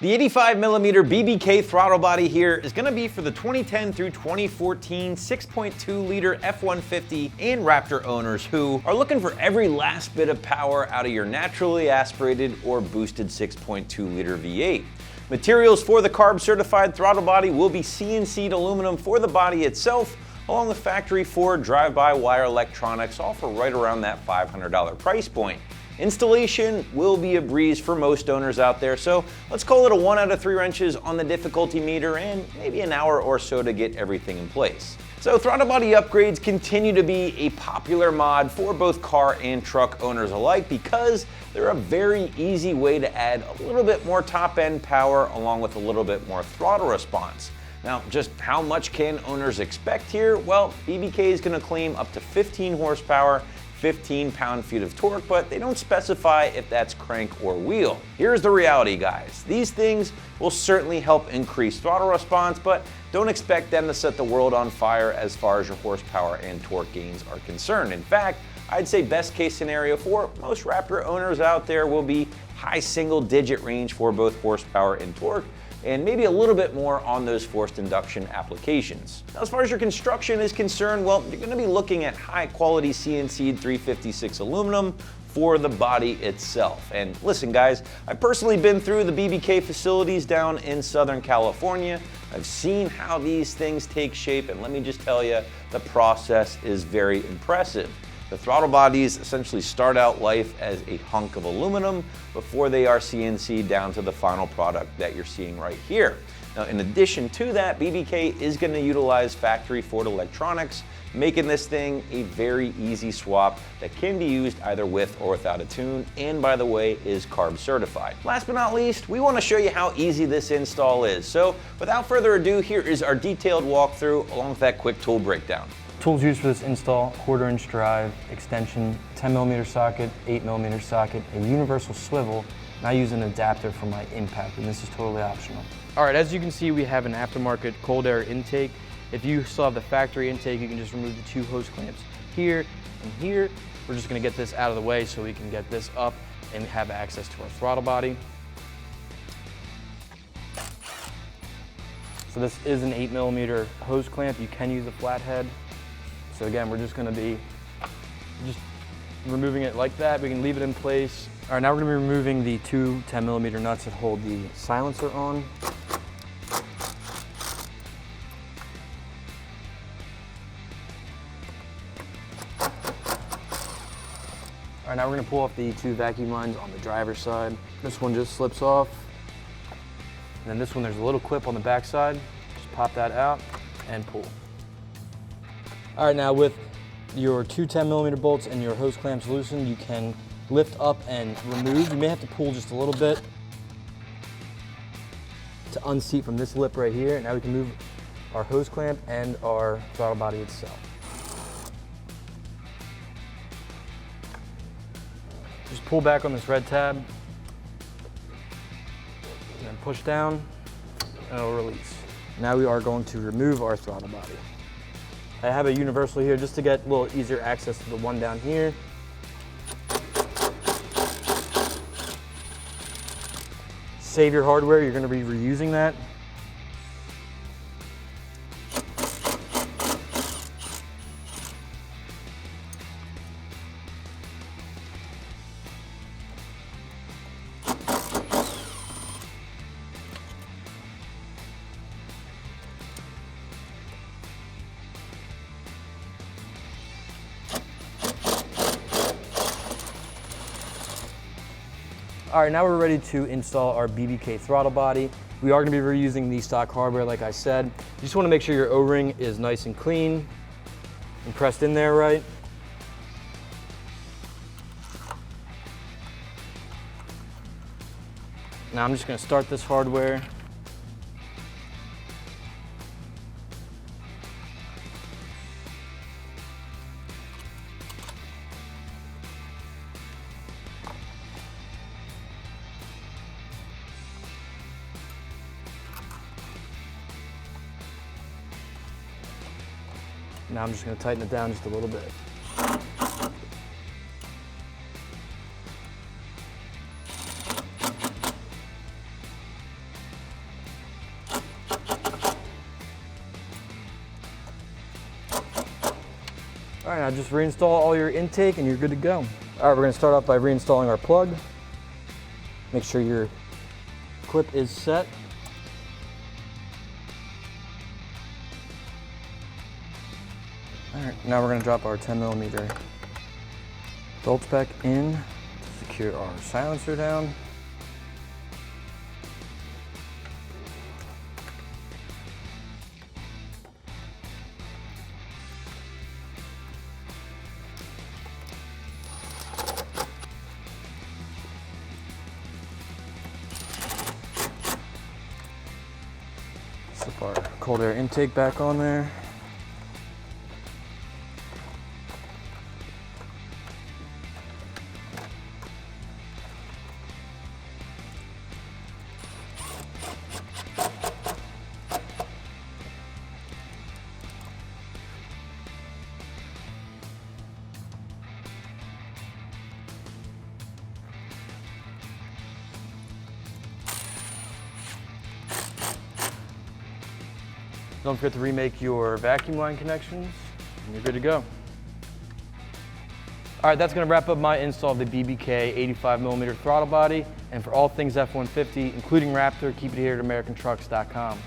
The 85mm BBK throttle body here is going to be for the 2010 through 2014 6.2 liter F-150 and Raptor owners who are looking for every last bit of power out of your naturally aspirated or boosted 6.2 liter V8. Materials for the carb certified throttle body will be CNC'd aluminum for the body itself, along with factory Ford drive-by-wire electronics, all for right around that $500 price point. Installation will be a breeze for most owners out there, so let's call it a 1 out of 3 wrenches on the difficulty meter and maybe an hour or so to get everything in place. So throttle body upgrades continue to be a popular mod for both car and truck owners alike because they're a very easy way to add a little bit more top-end power along with a little bit more throttle response. Now, just how much can owners expect here? Well, BBK is going to claim up to 15 horsepower, 15 pound-feet of torque, but they don't specify if that's crank or wheel. Here's the reality, guys. These things will certainly help increase throttle response, but don't expect them to set the world on fire as far as your horsepower and torque gains are concerned. In fact, I'd say best case scenario for most Raptor owners out there will be high single-digit range for both horsepower and torque, and maybe a little bit more on those forced induction applications. Now, as far as your construction is concerned, well, you're gonna be looking at high quality CNC'd 356 aluminum for the body itself. And listen guys, I've personally been through the BBK facilities down in Southern California. I've seen how these things take shape, and let me just tell you, the process is very impressive. The throttle bodies essentially start out life as a hunk of aluminum before they are CNC'd down to the final product that you're seeing right here. Now, in addition to that, BBK is going to utilize factory Ford electronics, making this thing a very easy swap that can be used either with or without a tune, and by the way, is carb certified. Last but not least, we want to show you how easy this install is. So without further ado, here is our detailed walkthrough along with that quick tool breakdown. Tools used for this install: 1/4 inch drive, extension, 10mm socket, 8mm socket, a universal swivel, and I use an adapter for my impact, and this is totally optional. All right, as you can see, we have an aftermarket cold air intake. If you still have the factory intake, you can just remove the 2 hose clamps here and here. We're just gonna get this out of the way so we can get this up and have access to our throttle body. So this is an 8mm hose clamp. You can use a flathead. So again, we're just gonna be removing it like that. We can leave it in place. All right, now we're gonna be removing the 2 10mm nuts that hold the silencer on. All right, now we're gonna pull off the 2 vacuum lines on the driver's side. This one just slips off. And then this one, there's a little clip on the back side. Just pop that out and pull. All right, now with your 2 10mm bolts and your hose clamps loosened, you can lift up and remove. You may have to pull just a little bit to unseat from this lip right here. Now we can move our hose clamp and our throttle body itself. Just pull back on this red tab, and then push down, and it'll release. Now we are going to remove our throttle body. I have a universal here just to get a little easier access to the one down here. Save your hardware, you're going to be reusing that. All right, now we're ready to install our BBK throttle body. We are gonna be reusing the stock hardware, like I said. You just wanna make sure your O-ring is nice and clean and pressed in there right. Now I'm just gonna start this hardware. Now I'm just going to tighten it down just a little bit. right, now just reinstall all your intake and you're good to go. All right, we're gonna start off by reinstalling our plug. Make sure your clip is set. All right, now we're gonna drop our 10mm bolts back in to secure our silencer down. Slip our cold air intake back on there. Don't forget to remake your vacuum line connections, and you're good to go. All right, that's gonna wrap up my install of the BBK 85mm throttle body. And for all things F-150, including Raptor, keep it here at AmericanTrucks.com.